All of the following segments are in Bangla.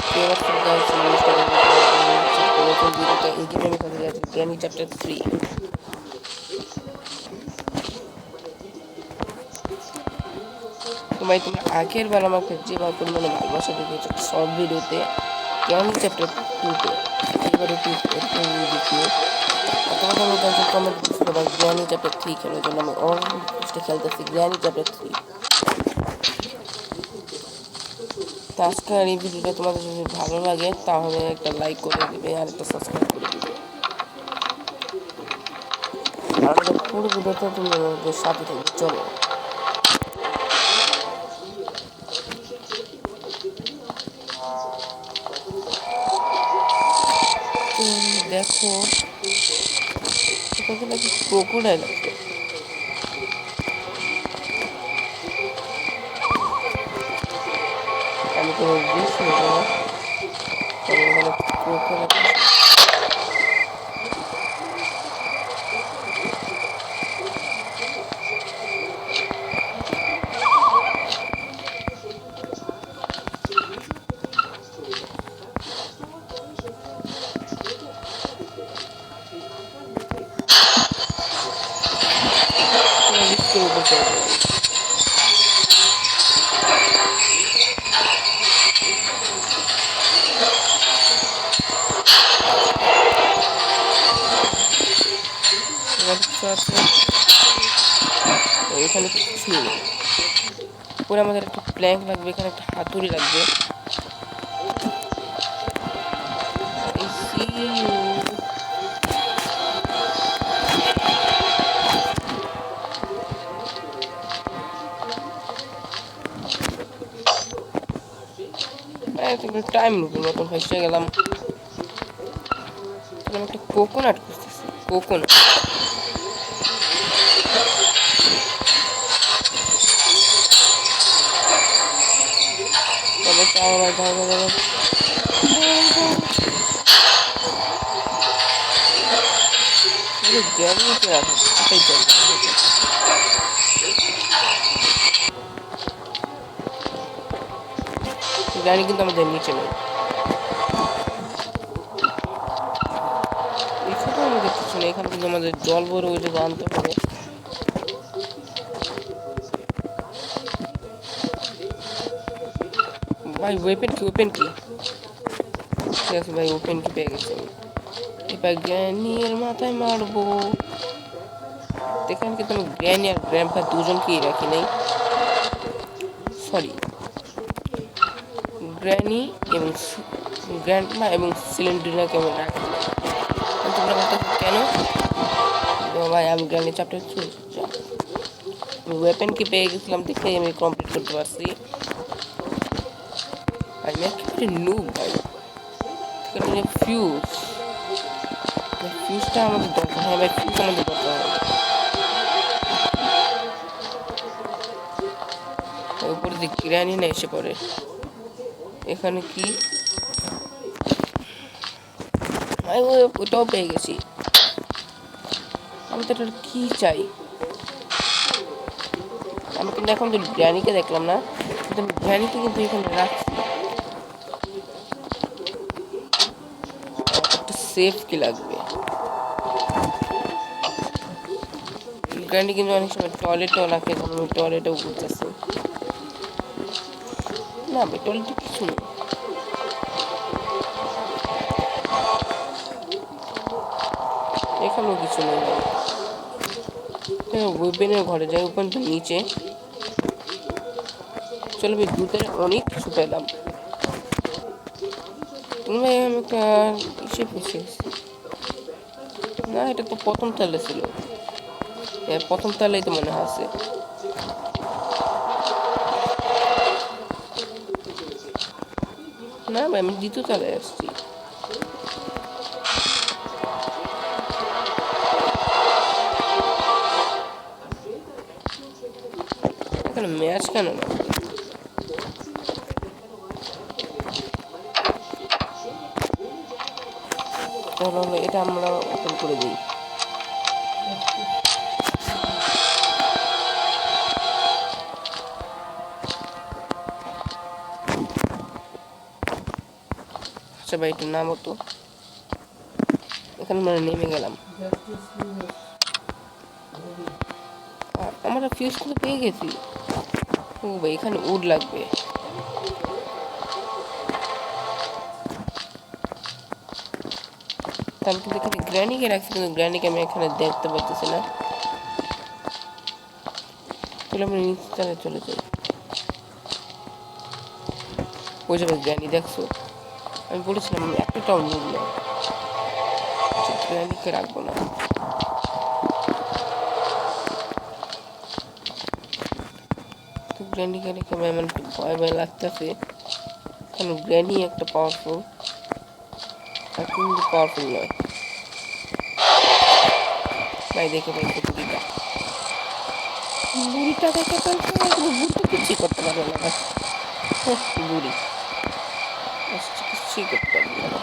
What's up guys, so Mr. নতুন ভিডিওতে এই গেমে আমি কথা যাচ্ছি জ্ঞানী চ্যাপ্টার 3। তো ভাই তোমরা আগের বার আমাকে যেভাবে পরিমাণে ভালোবাসা দেখিয়েছো শর্ট ভিডিওতে জ্ঞানী চ্যাপ্টার 2তে এবারে একটু দেখিও। তোমাকে আমি কাছে কমেন্ট করছিল ভাই জ্ঞানী চ্যাপ্টার 3 খেলার জন্য আমি অলরেডি খেলতেছি জ্ঞানী চ্যাপ্টার 3। তো আজকের এই ভিডিওটা তোমাদের যদি ভালো লাগে তাহলে একটা লাইক করে দিবে আর একটা সাবস্ক্রাইব করে দিবে। আমাদের পুরো ভিডিওটা তুমি আমাদের সাথে থাকবে। চলো দেখো এখানে নাকি ক্রোকোডাইল আছে। আমি কোনো রিস্ক নেব না, তবে এখানে ক্রোকোডাইল রিস্কের উপর চলে যাবে। এখানে কিছু পরে আমাদের একটা প্ল্যাঙ্ক লাগবে, এখানে একটা হাতুড়ি লাগবে। টাইম নেবো, নতুন ফাইসে গেলাম। আমি একটা কোকোনাট খুঁজতেছি, কোকোনাট তবে চাও আমার ভালো ভালো গ্যারেন্টি রাখা সেটাই চলবে। গাড়ি কিন্তু আমাদের নিচে নেই, এখানে আমাদের কিছু নেই। এখানে কিন্তু আমাদের জল বড় ওই যে আনতে হবে। ভাই ওয়েপেন কি ঠিক আছে ভাই, ওপেন কি পেয়ে গেছি আমি। এবার জ্ঞানীর মাথায় মারবো। এখানে কিন্তু আমি জ্ঞানী আর গ্র্যান্ডপা দুজনকেই রাখি নাই, সরি গ্র্যানি এবং গ্র্যান্ডমা এবং সিলিন্ডারকে আমি রাখি না। তোমরা বলতে কেন ভাই, আমি গ্র্যানি চ্যাপ্টার ওয়েপেন কি পেয়ে গেছিলাম দেখে আমি কমপ্লিট করতে পারছি। আমি একেবারে নুব ভাই। এখানে ফিউজটা আমাদের দরকার। হ্যাঁ ভাই, ফিউজ আমাদের দরকার হয়। উপরে যে গ্র্যানি না এসে পড়ে। এখানে কি ওটাও পেয়ে গেছি। আমি তো এটার কি চাই, আমি কিন্তু এখন তো গ্র্যানিকে দেখলাম না, কিন্তু আমি গ্র্যানিকে কিন্তু এখানে রাখছি। একটা সেফ কি লাগবে। গ্র্যানি কিন্তু অনেক সময় টয়লেটেও রাখে, যখন আমি টয়লেটেও ঘুরতেছি না। আমি টয়লেটে কিছু নেই, এখানেও কিছু নেই। ওয়েপেনের ঘরে যাই, ওপেন তো নিচে। চলো ভাই, দুধের অনেক কিছু পেলাম। ভাই আমি একটা ইসে পেয়েছি না, এটা তো প্রথম তালে ছিল। প্রথম তালেই তো মনে আছে। না ভাই, আমি দ্বিতীয় তালে আসছি। এখানে ম্যাচ কেন না? চলো এটা আমরা ওপেন করে দিই। আচ্ছা ভাই একটু নামো তো, এখানে মানে নেমে গেলাম। আমরা ফিউজ করে পেয়ে গেছি। ও ভাই এখানে উড লাগবে। তাহলে কিন্তু এখানে গ্র্যানিকে রাখছি, কিন্তু গ্র্যানিকে আমি এখানে দেখতে পাচ্ছি না। তাহলে আমরা নিচে চলে যাই। ওই যাবে গ্র্যানি, দেখছো আমি বলেছিলাম একটাও উড না। গ্র্যানিকে রাখবো না। তো গ্র্যানিকে রেখে আমার এমন একটু ভয় ভয় লাগতেছে, কারণ গ্র্যানি একটা পাওয়ারফুল আর কিন্তু পাওয়ারফুল নয়। ভাই দেখে ভাই বুড়িটা, বুড়িটা দেখে বুড়িটা কিছুই করতে পারবে না ভাই। বুড়ি কিছুই করতে পারবে না।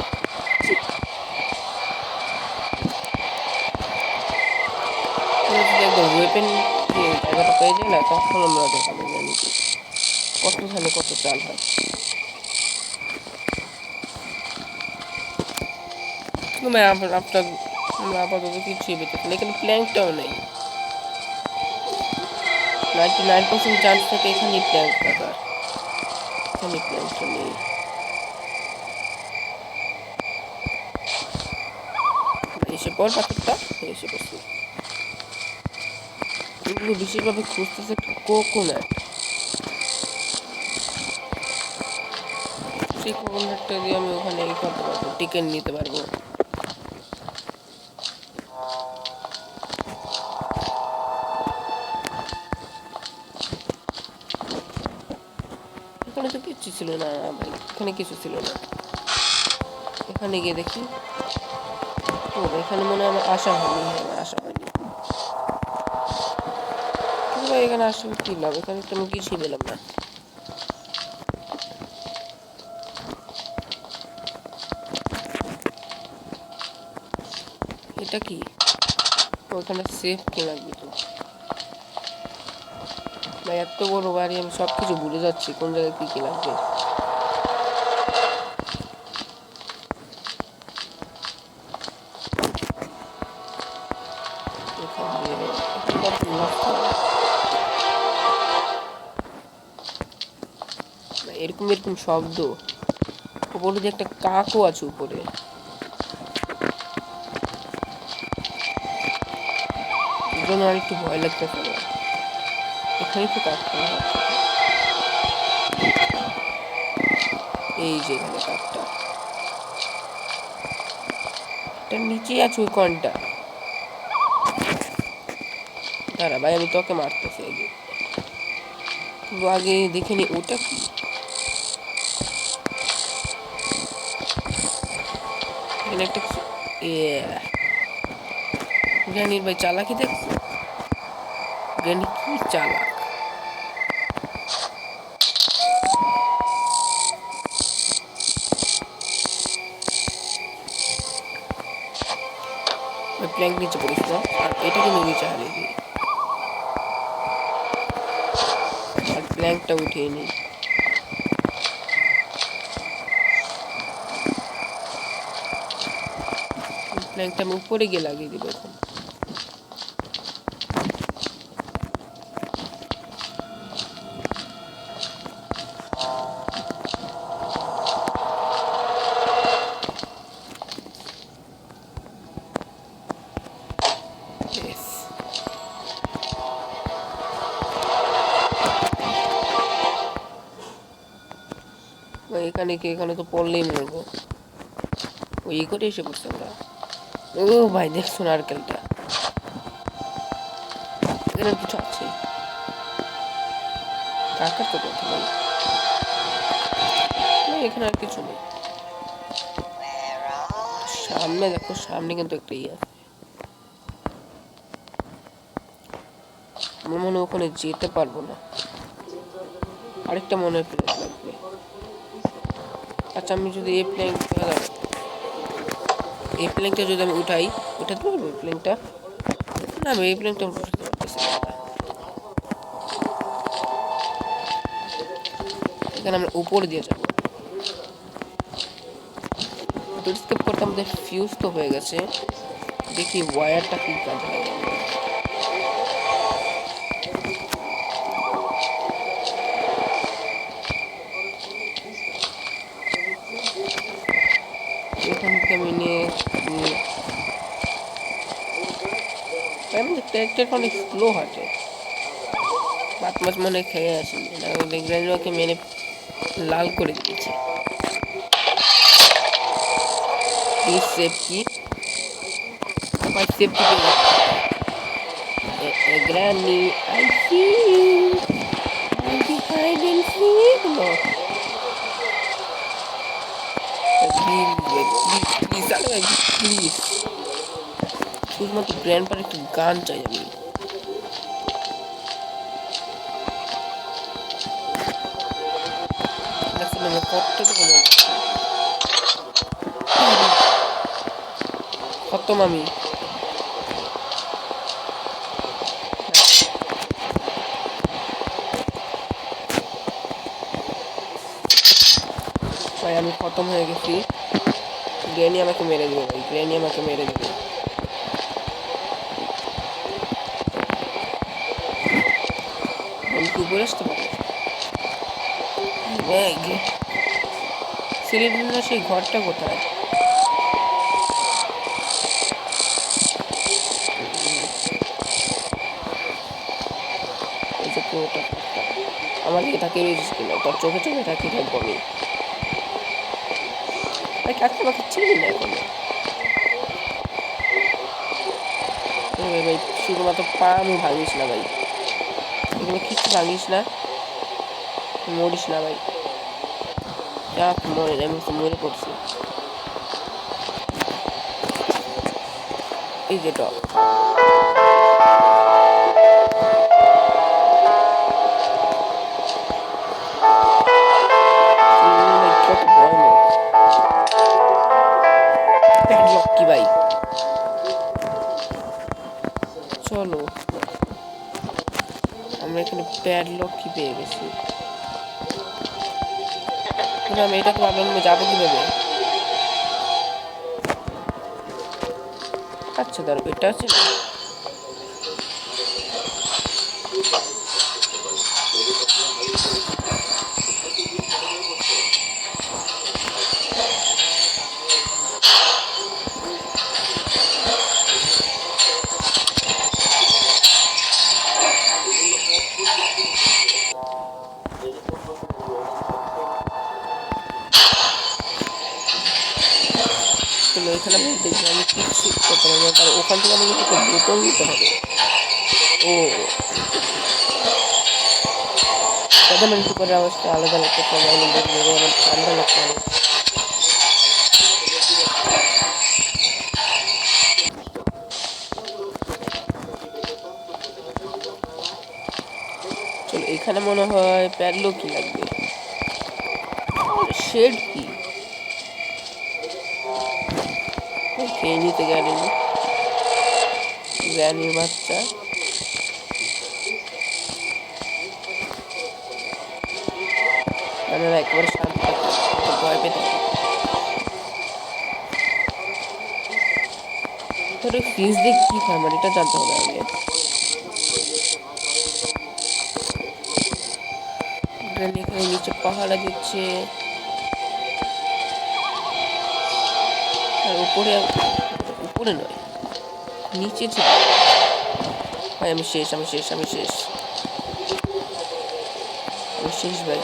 যদি একবার ওয়েপেন জায়গাটা পেয়ে যায় না, তখন আমরা দেখাবো গ্র্যানিকে কত ধানে কত চাল হয়। ভাই আপনার আমরা আপাতত কিছুই পেতে পারি, এখানে প্ল্যাঙ্কটাও নেই। 99% চান্স থাকে এখানেই প্ল্যাঙ্ক থাকার, এখানে প্ল্যাঙ্কটা নেই। এসে পর পাথরটা এসে পড়ছে। এগুলো বিশেষভাবে খুঁজতেছে একটা কোকোনাট। সেই কোকোনাটটা দিয়ে আমি ওখানে ই করতে পারবো, টিকেন নিতে পারবো। এখানে তো কিছু ছিল না ভাই, এখানে কিছু ছিল না। এখানে গিয়ে দেখি, ও এখানে মনে হয় আমার আশা হয়নি। হ্যাঁ আমার আশা হয়নি, কিন্তু ভাই এখানে আসলে কি লাভ, এখানে তো আমি কিছুই পেলাম না। এটা কি ওখানে সেফ কি লাগবে তো ভাই, এত বড় বাড়ি আমি সব কিছু ভুলে যাচ্ছি কোন জায়গায় কি কি লাগবে। এরকম এরকম শব্দ, উপরে যে একটা কাকও আছে উপরে। এই জন্য আর একটু ভয় লাগতেছে। এখানেই তো কাকটা, এই যে এখানে কাকটা, এটার নিচে আছে ওই কনটা। দাঁড়া ভাই আমি তোকে মারতেছি আগে, আগে দেখে নি ওটা কি। এখানে একটা গ্র্যানির ভাই চালাকি দেখছো, গ্র্যানি কি চালাক। প্ল্যাঙ্ক নিচে পড়েছিল আর এটা কিন্তু নিচে হারিয়ে দিই, আর প্ল্যাঙ্কটা উঠিয়ে নিই। প্ল্যাঙ্কটা আমি উপরে গিয়ে লাগিয়ে দিব এখন। এখানে কি, এখানে তো পড়লেই মরবো, ওই করে এসে পড়ছে আমরা। ও ভাই দেখছো নারকেলটা, এখানে কিছু আছে, কাকার তো কথা নেই, এখানে আর কিছু নেই। সামনে দেখো, সামনে কিন্তু একটা ইয়ে আছে, আমার মনে ওখানে যেতে পারবো না, আরেকটা মনের প্লেট লাগবে। আচ্ছা আমি যদি এই প্লেনটা যদি আমি উঠাতে পারবো এই প্লেনটা? না আমি এই প্লেনটা উঠাতে পারতেছি না। এখানে আমরা উপরে দিয়ে যাবো, অটো স্কেপ করতে আমাদের ফিউজ তো হয়ে গেছে, দেখি ওয়্যারটা কি কাজে লাগে। এখান থেকে আমি নিয়ে ট্র্যাক্টর অনেক স্লো হাঁটে, বাত মাছ মনে খেয়ে আসেনি, গ্র্যান্ডমাকে মেরে লাল করে দিয়েছে। প্লিজ সেভ কি আমার safety granny, I see I be hide and seek. No please আরে ভাই প্লিজ, শুধুমাত্র গ্র্যান্ডপার একটু গান চাই আমি। খতম আমি। ভাই আমি খতম হয়ে গেছি, গ্র্যানি আমাকে মেরে দেবে ভাই, গ্র্যানি আমাকে মেরে দেবে। আমি কি উপরে আসতে পারি? সিলিন্ডার সেই ঘরটা কোথায়? এই যে পুরোটা আমার দিকে তাকিয়ে রয়েছিস কিনা, তোর চোখে চোখে তাকিয়ে থাকবো আমি। ভাই কাকে আমাকে চিনি না এখন ভাই, শুধুমাত্র পা আমি ভাঙিস না ভাই, এগুলো কিছু ভাঙিস না, মরিস না ভাই। যাক মরে, আমি তো মরে পড়ছি। এই যে টপ কি ভাই, চলো আমরা এখানে প্যাডলক কি পেয়ে গেছি। আমি এটা তো ভাবলাম যাবো কিভাবে। আচ্ছা দাঁড়ো, এটা আছে না, এখানে আমি দেখি আমি কিচ্ছু করতে পারবো, কারণ ওখান থেকে আমাকে একটা বোতল নিতে হবে। ও তাদের মানে করে অবস্থা আলাদা লাগতে পারে, আমার ঠান্ডা লাগতে হবে। চলো এখানে মনে হয় প্যাডলক কি লাগবে, শেড কি খেয়ে নিতে গেলেন গ্র্যানির বাচ্চা। আপনারা একবারে শান্ত ভয় পেতে পারে। ফিজ দিক কি হয় মানে এটা জানতে হবে আগে। গ্র্যানি এখানে নিচে পাহাড়া দিচ্ছে, আর উপরে উপরে নয় নিচে ছিল। ভাই আমি শেষ, আমি শেষ, আমি শেষ, আমি শেষ ভাই।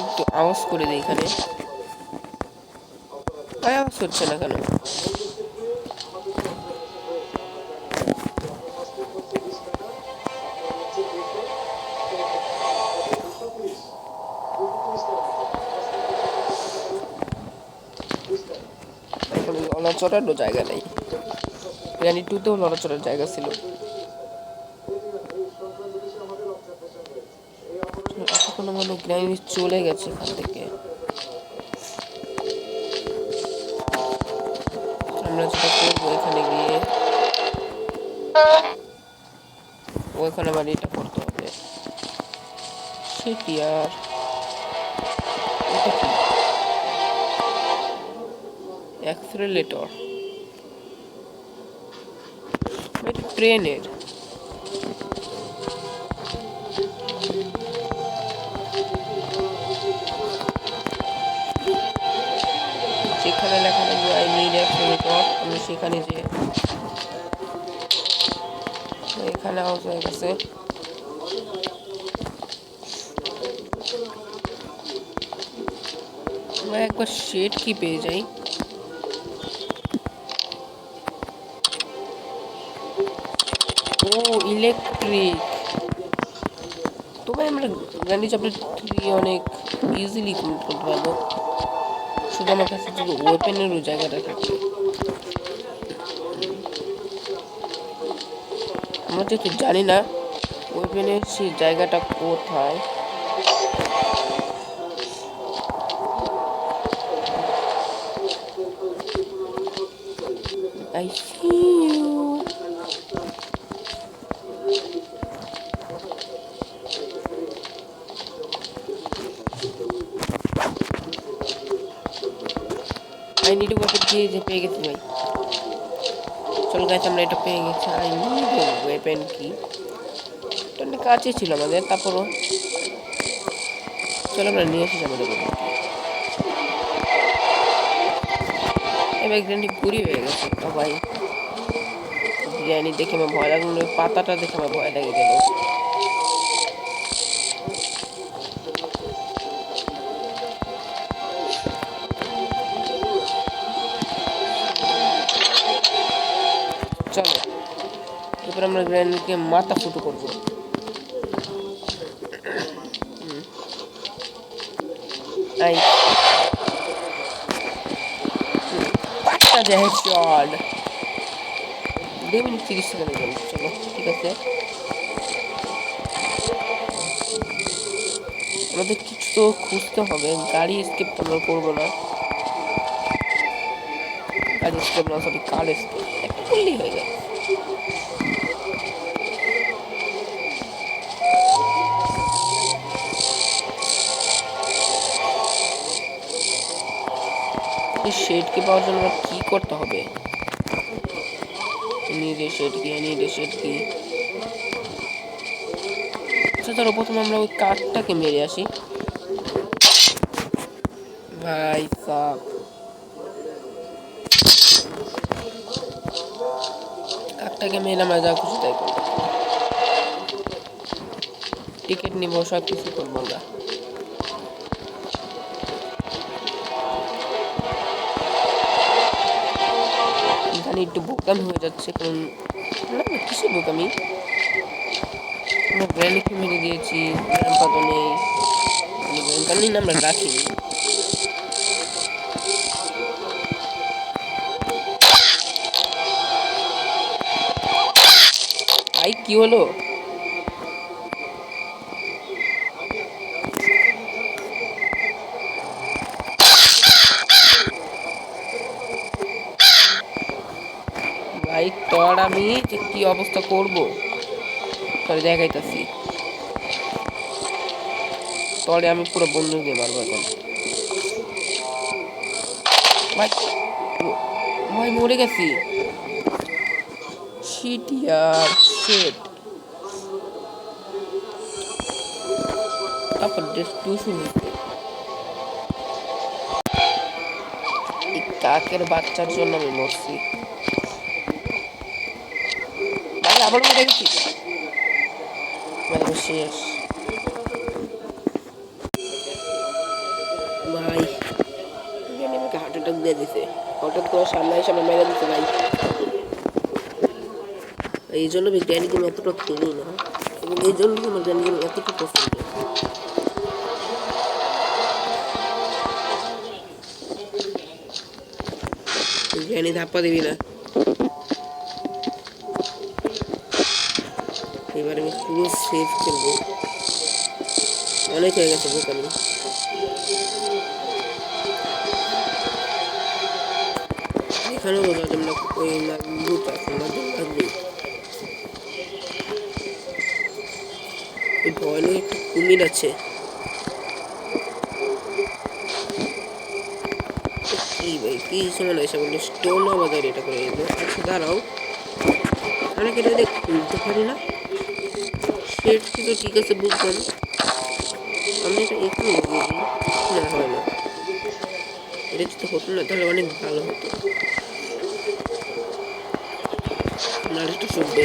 একটু আওয়াজ করে দিই এখানে, আওয়াজ হচ্ছে না কেন? এখন লড়াচড়ারও জায়গা নেই, গ্র্যানি টুতেও লড়াচড়ার জায়গা ছিল। এতক্ষণ মনে গ্র্যানি চলে গেছে এখান থেকে। আমরা যেটা করবো এখানে গিয়ে ওইখানে আবার এটা করতে হবে সেটি আর এটা কি অ্যাক্সেলারেটর এটা ট্রেনের যেখানে লেখা থাকবে আই নিড অ্যাক্সেলারেটর আমি সেখানে যে এখানে আউট হয়ে গেছে আমরা একবার শেড কি পেয়ে যাই ও ইলেকট্রিক তো ভাই আমরা গ্র্যান্ডি চ্যাপ্টার 3 অনেক ইজিলি কমপ্লিট করতে পারবো শুধু আমার কাছে যদি ওয়েপেনেরও জায়গাটা থাকে আমরা যেহেতু জানি না ওয়েপেনের সেই জায়গাটা কোথায় I see you. I need a weapon দিয়ে যে পেয়ে গেছি ভাই চল গাইস আমরা এটা পেয়ে গেছি I need a weapon কি এটা কাছে ছিল আমাদের তারপরও চল আমরা নিয়ে এসেছি আমাদের weapon এবার গ্র্যান্ডি পুরি হয়ে গেছে ও ভাই বিরিয়ানি দেখে আমার ভয় লাগলো পাতাটা দেখে আমার ভয় লেগে গেল চলো এবার আমরা গ্র্যান্ডিকে মাথা ফুটো করবো আই পাঁচটা যে হেডশট 2 মিনিট 30 সেকেন্ড গেল চলো ঠিক আছে আমাদের কিছু তো খুঁজতে হবে গাড়ি স্কিপ আমরা করবো না গাড়ি স্কিপ না সরি কার স্কিপ একটা করলেই হয়ে যায় এই শেডকে পাওয়ার জন্য কি করতে হবে নিজে শেড কি আচ্ছা ধরো প্রথমে আমরা ওই কাঠটাকে মেরে আসি ভাই সাব কাঠটাকে মেরে আমরা যা খুশি তাই করবো টিকিট নিবো সব কিছু করবো আমরা জানি একটু বোকামি হয়ে যাচ্ছে কারণ না কিসের বোকামি আমরা গ্র্যান্ডকে মেরে দিয়েছি গ্র্যান্ডপা তো নেই গ্র্যান্ডপা নেই না আমরা রাখিনি ভাই কি হলো ভাই তোর আমি যে কি অবস্থা করবো তোর দেখাইতেছি তোরে আমি পুরো বন্ধু দিয়ে মারবো এখন ভাই ভাই মরে গেছি শিট ইয়ার শিট তারপর ডিস্ট্রিবিউশন এই কাকের বাচ্চার জন্য আমি মরছি ভাই আবার মরে গেছি ভাই শেষ ভাই আমাকে হার্ট অ্যাটাক দিয়ে দিছে হঠাৎ করে সামনে এসে আমার মেরে দিতে ভাই এই জন্য বিজ্ঞানী গেম এতটা খেলি না এবং এই জন্য আমার জ্ঞানী গেম এতটা পছন্দ বিজ্ঞানী ধাপ্পা দিবি না এবার আমি পুরো সেফ খেলবো অনেক হয়ে গেছে বোকামি এখানেও বোঝা যাবে না ওই লুট আছে আমাদের লাগবে ওই ভয় নিয়ে একটা কুমির আছে কি ভাই কি সময় এসে বললো স্টোন আমাদের এটা করে এলো আচ্ছা দাঁড়াও আমরা কেটে দেখ খুলতে পারি না সেট কি তো ঠিক আছে বুঝলাম আমরা এটা এখানে বুঝি না হয় না এটা যদি হতো না তাহলে অনেক ভালো হতো আপনার একটু শুনবে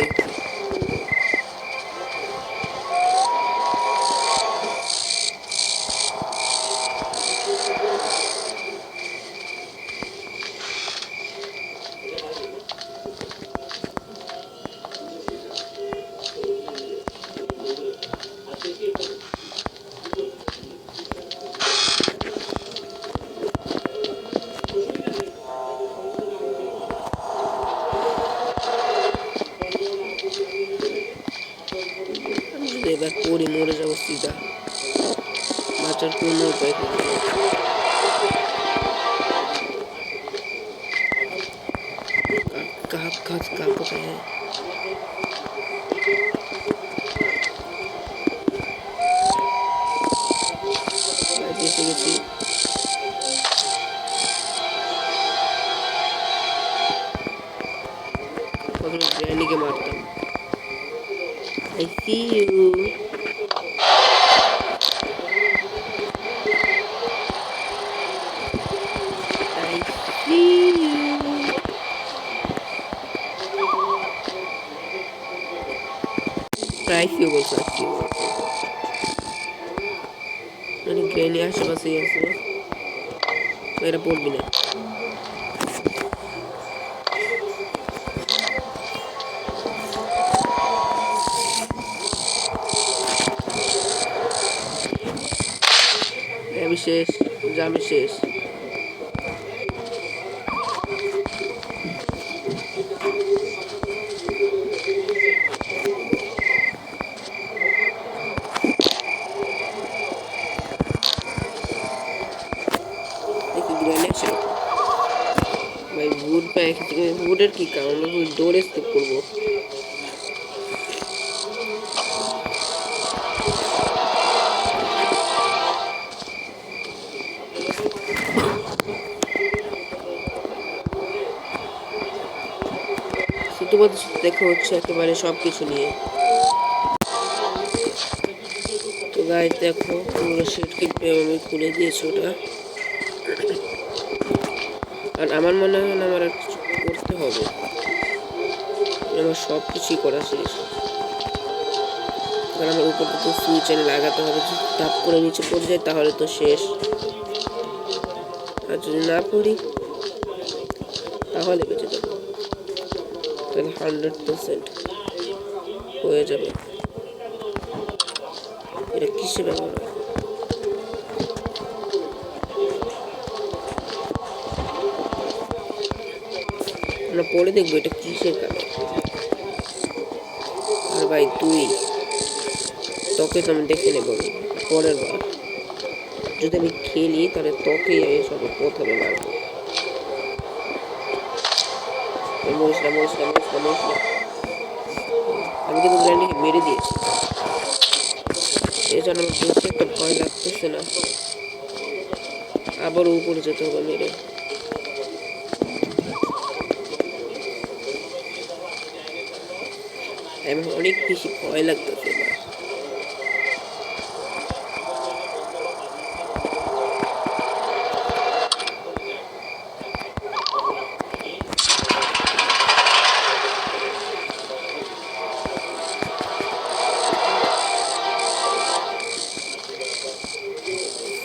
আমি যদি এবার পড়ে মরে যাবো সিধা বাঁচার কোনো উপায় থাকবে না कहाँ कोথায় है দেখে গেছি প্রথমে গ্র্যান্ডিকে মারতাম I see you I see you প্রায় কি বলছো কি মানে গ্র্যান্ডি আশেপাশেই আছে এটা পড়বি না আমি শেষ জামি শেষ ভাই ভুট পায় ভুটের কি কারণ আমরা দৌড়ে স্কিপ করবো তোমাদের সাথে দেখা হচ্ছে একেবারে সবকিছু নিয়ে তো গাইস দেখো পুরো সেটকে আমি খুলে দিয়েছি ওটা আর আমার মনে হয় না আমার আর কিছু করতে হবে আমার সব কিছুই করা শেষ কারণ আমার উপর থেকে সুইচ এনে লাগাতে হবে যদি টাপ করে নিচে পড়ে যায় তাহলে তো শেষ আর যদি না পড়ি তাহলে বেঁচে যাবো তাহলে 100% হয়ে যাবে এটা কিসে ব্যবহার হয় আমরা পরে দেখবো এটা কিসের কারণে আর ভাই তুই তোকে তো আমি দেখে নেবো পরের বার যদি আমি খেলি তাহলে তোকেই আমি সব প্রথমে মারবো মরিস না মরিস না মরিস না মরিস না আমি কিন্তু গ্র্যান্ডিকে মেরে দিয়েছি এই জন্য আমার বেশি একটা ভয় লাগতেছে না আবার উপরে যেতে হবে মেরে আমার অনেক বেশি ভয় লাগতেছে না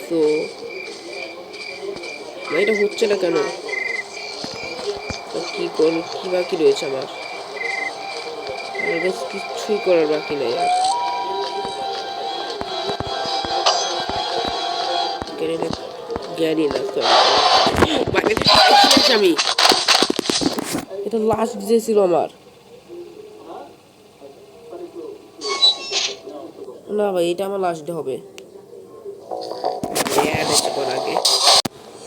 তো এটা হচ্ছে না কেন কি করব কি বাকি রয়েছে আমার কিছুই করার বাকি নেই আর জ্ঞানী না আমি এটা লাস্ট দিয়েছিল আমার না ভাই এটা আমার লাস্ট ডে হবে আগে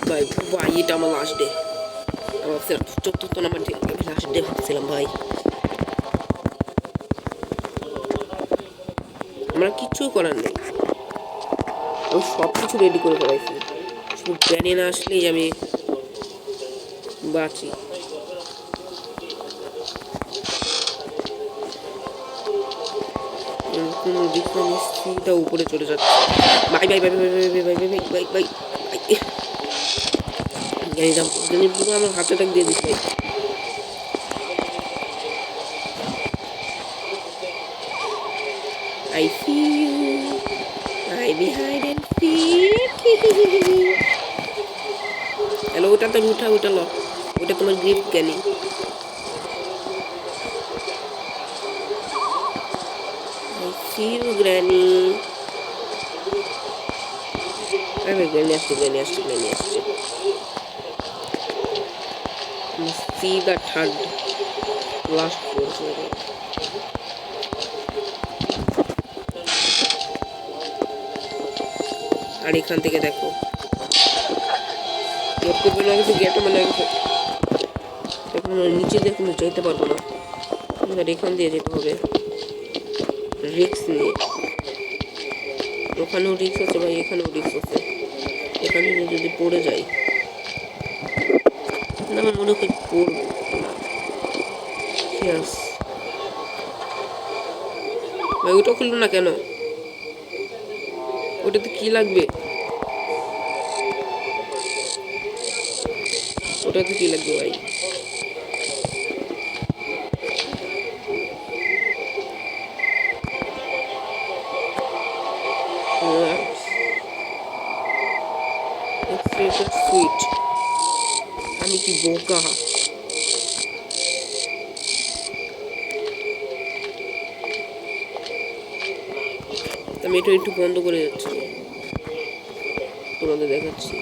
ভাই ভাই এটা আমার লাস্ট ডে ভাবছিলাম 4th নাম্বার থেকে আমি লাস্ট ডে ভাবছিলাম ভাই আমরা কিচ্ছু করার নেই আমি সব কিছু রেডি করে ফেলাইছি শুধু গ্র্যানি না আসলেই আমি বাঁচি কোনো রিক্সা উপরে চলে যাচ্ছে bye bye bye bye bye bye bye bye bye bye জানি পুরো আমার হার্ট অ্যাটাক দিয়ে দিচ্ছে I see you I behind and see hello ওটা তো উঠা লো ওটা তোমার গ্রিপ জ্ঞানী I see you granny আরে গ্র্যানি আসছে see the third last force আর এখান থেকে দেখো গেট মানে এখন নিচে দিয়ে কোনো যেতে পারবো না এবার এখান দিয়ে যেতে হবে রিক্স নিয়ে ওখানেও রিক্স আছে ভাই এখানেও রিক্স আছে এখানে যদি পড়ে যাই না আমার মনে হয় পড়বো ভাই ওটা খুললো না কেন ওটাতে কি লাগবে ওটাতে কি লাগবে ভাই সুইট আমি কি বোকা আমি এটা একটু বন্ধ করে যাচ্ছি তোমাদের দেখাচ্ছি